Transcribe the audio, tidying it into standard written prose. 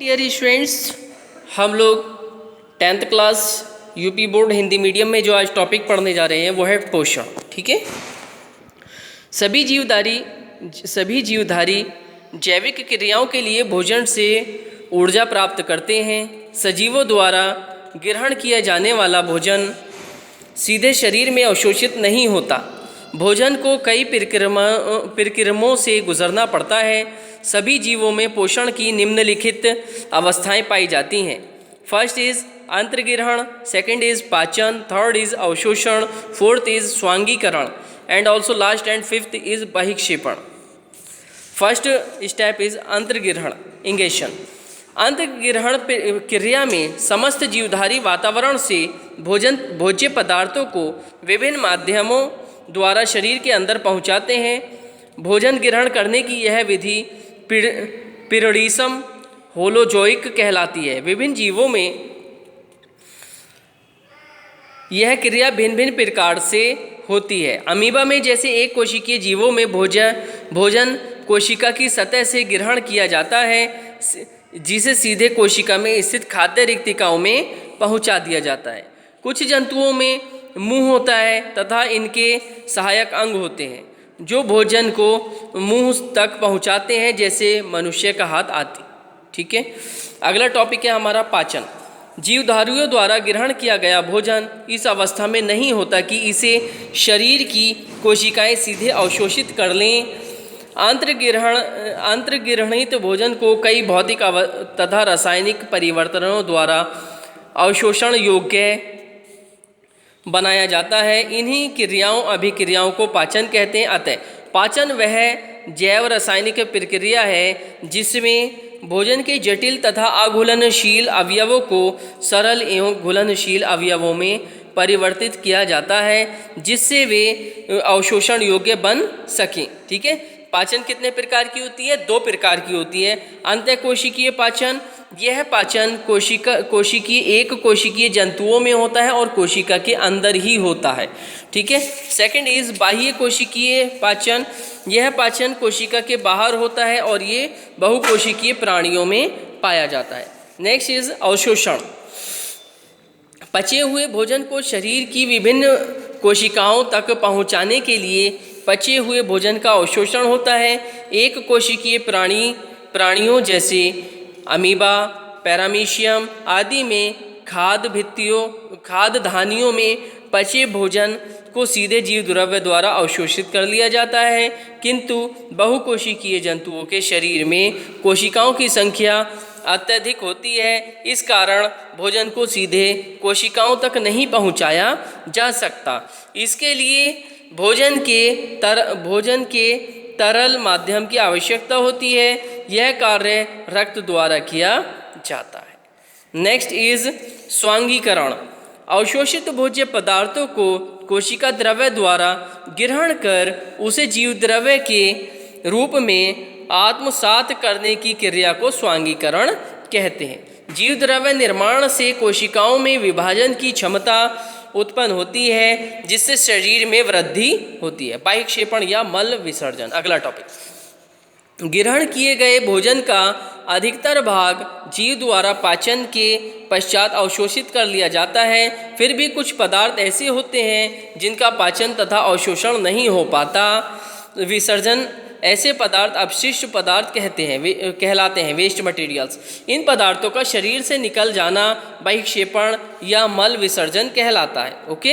Dear students, हम लोग 10th class UP board Hindi medium में जो आज टॉपिक पढ़ने जा रहे हैं वो है पोषण। ठीक है। सभी जीवधारी जैविक क्रियाओं के लिए भोजन से ऊर्जा प्राप्त करते हैं। सजीवों द्वारा ग्रहण किया जाने वाला भोजन सीधे शरीर में अवशोषित नहीं होता। भोजन को कई प्रक्रियाओं से गुजरना पड़ता है। सभी जीवों में पोषण की निम्नलिखित अवस्थाएं पाई जाती हैं। फर्स्ट इज अंतर्ग्रहण, सेकंड इज पाचन, थर्ड इज अवशोषण, फोर्थ इज स्वांगीकरण and also last and fifth is बहिक्षेपण। फर्स्ट स्टेप इज अंतर्ग्रहण, इंगेशन। अंतर्ग्रहण क्रिया में समस्त जीवधारी वातावरण से भोज्य पदार्थों को विभिन्न माध्यमों द्वारा शरीर के अंदर पहुंचाते हैं। भोजन ग्रहण करने की यह विधि पीरियडिज्म होलोजोइक कहलाती है। विभिन्न जीवों में यह क्रिया भिन्न भिन्न प्रकार से होती है। अमीबा में जैसे एक कोशिकीय जीवों में भोजन कोशिका की सतह से ग्रहण किया जाता है, जिसे सीधे कोशिका में स्थित खाद्य रिक्तिकाओं में पहुंचा दिया जाता है। कुछ जंतुओं में मुंह होता है तथा इनके सहायक अंग होते हैं जो भोजन को मुंह तक पहुंचाते हैं, जैसे मनुष्य का हाथ आदि। ठीक है। अगला टॉपिक है हमारा पाचन। जीवधारियों द्वारा ग्रहण किया गया भोजन इस अवस्था में नहीं होता कि इसे शरीर की कोशिकाएं सीधे अवशोषित कर लें। अंतर्ग्रहणित भोजन को कई भौतिक तथा रासायनिक परिवर्तनों द्वारा अवशोषण योग्य बनाया जाता है। इन्हीं अभिक्रियाओं को पाचन कहते हैं। अतः पाचन वह जैव रासायनिक प्रक्रिया है जिसमें भोजन के जटिल तथा अघुलनशील अवयवों को सरल एवं घुलनशील अवयवों में परिवर्तित किया जाता है, जिससे वे अवशोषण योग्य बन सकें। ठीक है। पाचन कितने प्रकार की होती है? 2 प्रकार की होती है। अंतःकोशिकीय पाचन, यह पाचन एक कोशिकीय जंतुओं में होता है और कोशिका के अंदर ही होता है। ठीक है। सेकंड इज बाह्य कोशिकीय पाचन, यह पाचन कोशिका के बाहर होता है और ये बहुकोशिकीय प्राणियों में पाया जाता है। नेक्स्ट इज अवशोषण। पचे हुए भोजन को शरीर की विभिन्न कोशिकाओं तक पहुंचाने के लिए पचे हुए भोजन का अवशोषण होता है। एक कोशिकीय प्राणियों जैसे अमीबा, पैरामीशियम आदि में खाद्य धानियों में पचे भोजन को सीधे जीव द्रव्य द्वारा अवशोषित कर लिया जाता है, किंतु बहुकोशिकीय जंतुओं के शरीर में कोशिकाओं की संख्या अत्यधिक होती है। इस कारण भोजन को सीधे कोशिकाओं तक नहीं पहुंचाया जा सकता। इसके लिए भोजन के तरल माध्यम की आवश्यकता होती है। यह कार्य रक्त द्वारा किया जाता है। नेक्स्ट इज स्वांगीकरण। अवशोषित भोज्य पदार्थों को कोशिका द्रव्य द्वारा ग्रहण कर उसे जीव द्रव्य के रूप में आत्मसात करने की क्रिया को स्वांगीकरण कहते हैं। जीव द्रव्य निर्माण से कोशिकाओं में विभाजन की क्षमता उत्पन्न होती है, जिससे शरीर में वृद्धि होती है। बहिक्षेपण या मल विसर्जन। अगला टॉपिक। ग्रहण किए गए भोजन का अधिकतर भाग जीव द्वारा पाचन के पश्चात अवशोषित कर लिया जाता है। फिर भी कुछ पदार्थ ऐसे होते हैं जिनका पाचन तथा अवशोषण नहीं हो पाता। विसर्जन ऐसे पदार्थ अपशिष्ट पदार्थ कहलाते हैं, वेस्ट मटेरियल्स। इन पदार्थों का शरीर से निकल जाना बहिक्षेपण या मल विसर्जन कहलाता है। ओके।